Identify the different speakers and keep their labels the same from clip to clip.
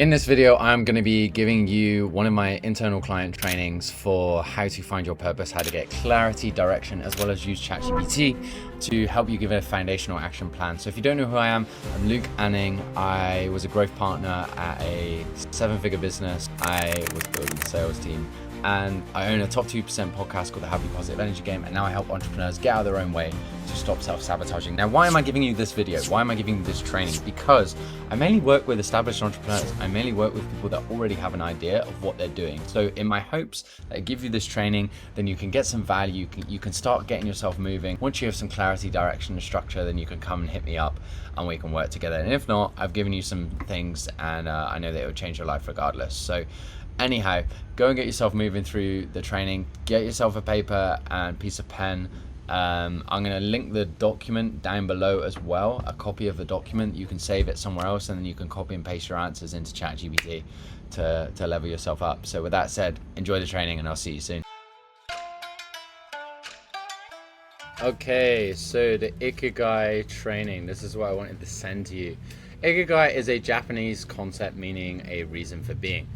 Speaker 1: In this video, I'm going to be giving you one of my internal client trainings for how to find your purpose, how to get clarity, direction, as well as use Chat GPT to help you give a foundational action plan. So if you don't know who I am, I'm Luke Anning. I was a growth partner at a 7-figure business. I was building the sales team, and I own a top 2% podcast called the Happy Positive Energy Game, and now I help entrepreneurs get out of their own way to stop self-sabotaging. Now, why am I giving you this video? Why am I giving you this training? Because I mainly work with established entrepreneurs. I mainly work with people that already have an idea of what they're doing. So in my hopes that I give you this training, then you can get some value, you can start getting yourself moving. Once you have some clarity, direction, and structure, then you can come and hit me up and we can work together. And if not, I've given you some things, and I know that it will change your life regardless. So anyhow, go and get yourself moving through the training. Get yourself a paper and piece of pen. I'm going to link the document down below as well, a copy of the document. You can save it somewhere else, and then you can copy and paste your answers into Chat GPT to level yourself up. So with that said, enjoy the training, and I'll see you soon. Okay, so the ikigai training, this is what I wanted to send to you. Ikigai is a Japanese concept meaning a reason for being.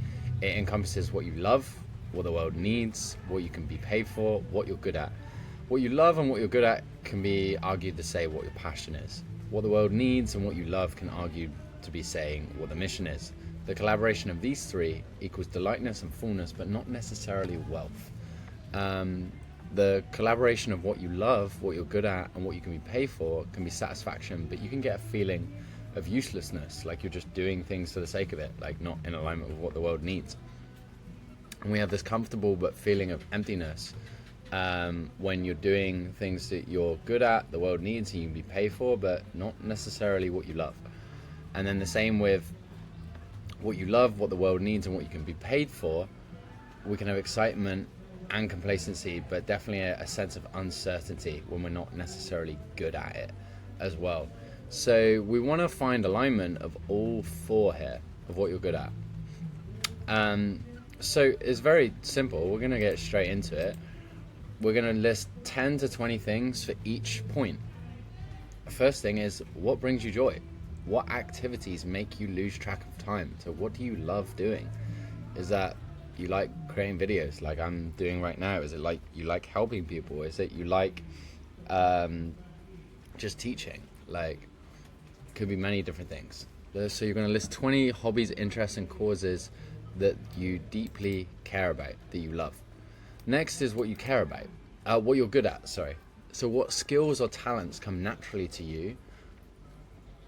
Speaker 1: It encompasses what you love, what the world needs, what you can be paid for, what you're good at. What you love and what you're good at can be argued to say what your passion is. What the world needs and what you love can argue to be saying what the mission is. The collaboration of these three equals delightness and fullness, but not necessarily wealth. The collaboration of what you love, what you're good at, and what you can be paid for can be satisfaction, but you can get a feeling of uselessness, like you're just doing things for the sake of it, like not in alignment with what the world needs. And we have this comfortable but feeling of emptiness when you're doing things that you're good at, the world needs, and you can be paid for, but not necessarily what you love. And then the same with what you love, what the world needs, and what you can be paid for. We can have excitement and complacency, but definitely a sense of uncertainty when we're not necessarily good at it as well. So we want to find alignment of all four here, of what you're good at. So it's very simple. We're going to get straight into it. We're going to list 10 to 20 things for each point. The first thing is, what brings you joy? What activities make you lose track of time? So what do you love doing? Is that you like creating videos like I'm doing right now? Is it like you like helping people? Is it you like just teaching? Like, could be many different things. So you're going to list 20 hobbies, interests, and causes that you deeply care about, that you love. Next is what you care about, what you're good at, sorry. So what skills or talents come naturally to you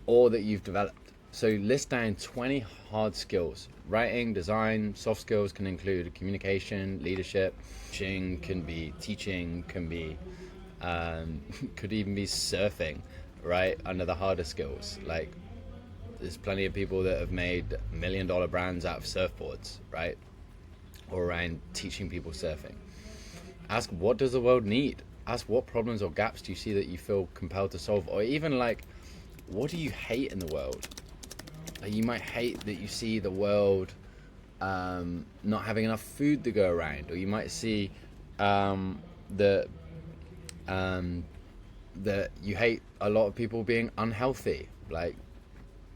Speaker 1: or that you've developed. So list down 20 hard skills. Writing, design, soft skills can include communication, leadership, can be teaching, can be, could even be surfing, right? Under the harder skills. Like, there's plenty of people that have made $1 million brands out of surfboards, right? Or around teaching people surfing. Ask, what does the world need? Ask, what problems or gaps do you see that you feel compelled to solve? Or even like, what do you hate in the world? Like, you might hate that you see the world not having enough food to go around, or you might see that you hate a lot of people being unhealthy. Like,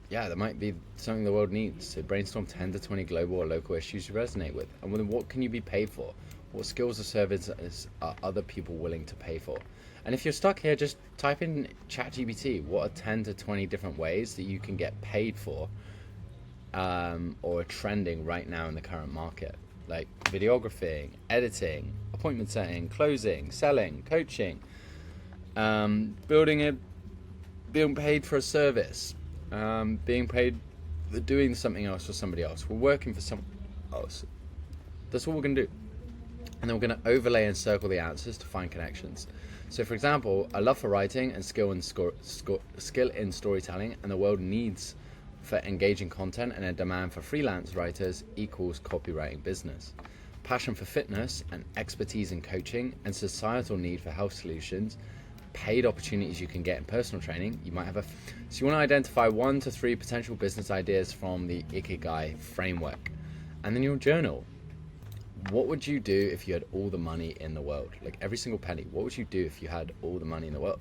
Speaker 1: yeah, that might be something the world needs. So brainstorm 10 to 20 global or local issues you resonate with. And then what can you be paid for? What skills or services are other people willing to pay for? And if you're stuck here, just type in ChatGPT. What are 10 to 20 different ways that you can get paid for or are trending right now in the current market? Like videographing, editing, appointment setting, closing, selling, coaching, being paid for a service, being paid for doing something else for somebody else. We're working for someone else. That's what we're going to do. And then we're going to overlay and circle the answers to find connections. So for example, a love for writing and skill in storytelling, and the world needs for engaging content and a demand for freelance writers equals copywriting business. Passion for fitness and expertise in coaching and societal need for health solutions, paid opportunities you can get in personal training. You might have so you want to identify 1 to 3 potential business ideas from the ikigai framework. And then you'll journal. What would you do if you had all the money in the world? Like every single penny. What would you do if you had all the money in the world?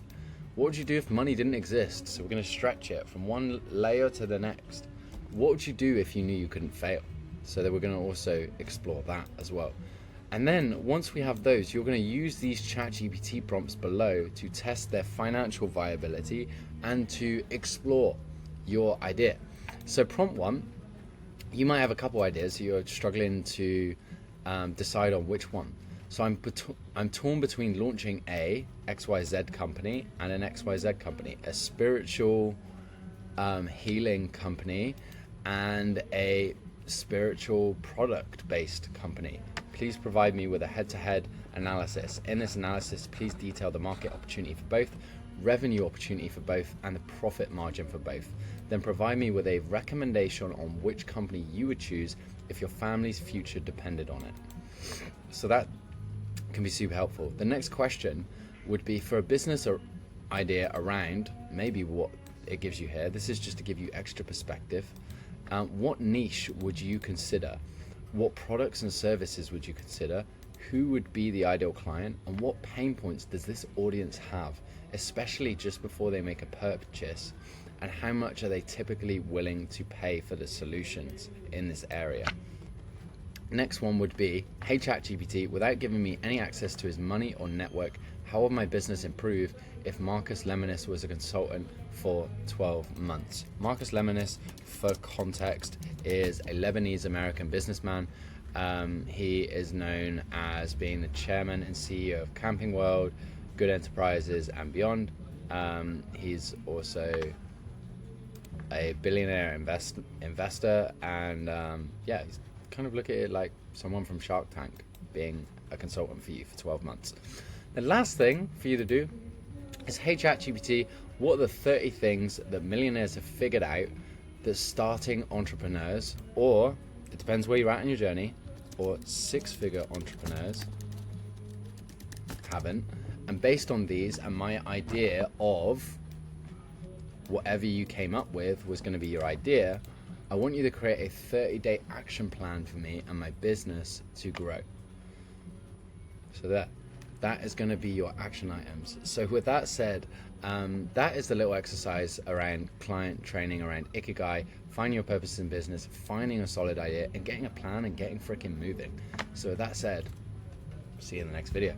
Speaker 1: What would you do if money didn't exist? So we're going to stretch it from one layer to the next. What would you do if you knew you couldn't fail? So that we're going to also explore that as well. And then once we have those, you're going to use these Chat GPT prompts below to test their financial viability and to explore your idea. So prompt one, you might have a couple ideas, so you're struggling to decide on which one. So I'm torn between launching a XYZ company and an XYZ company, a spiritual healing company and a spiritual product-based company. Please provide me with a head-to-head analysis. In this analysis, please detail the market opportunity for both, revenue opportunity for both, and the profit margin for both. Then provide me with a recommendation on which company you would choose if your family's future depended on it. So that can be super helpful. The next question would be for a business or idea around maybe what it gives you here. This is just to give you extra perspective. What niche would you consider? What products and services would you consider? Who would be the ideal client? And what pain points does this audience have, especially just before they make a purchase? And how much are they typically willing to pay for the solutions in this area? Next one would be, hey ChatGPT, without giving me any access to his money or network, how would my business improve if Marcus Lemonis was a consultant for 12 months? Marcus Lemonis, for context, is a Lebanese American businessman. He is known as being the chairman and CEO of Camping World, Good Enterprises, and beyond. He's also a billionaire investor, and he's kind of look at it like someone from Shark Tank being a consultant for you for 12 months. The last thing for you to do is, hey ChatGPT, what are the 30 things that millionaires have figured out that starting entrepreneurs, or it depends where you're at in your journey, or six-figure entrepreneurs haven't? And based on these and my idea of whatever you came up with was going to be your idea, I want you to create a 30-day action plan for me and my business to grow. So that is going to be your action items. So with that said, that is the little exercise around client training, around ikigai, finding your purpose in business, finding a solid idea, and getting a plan and getting freaking moving. So with that said, see you in the next video.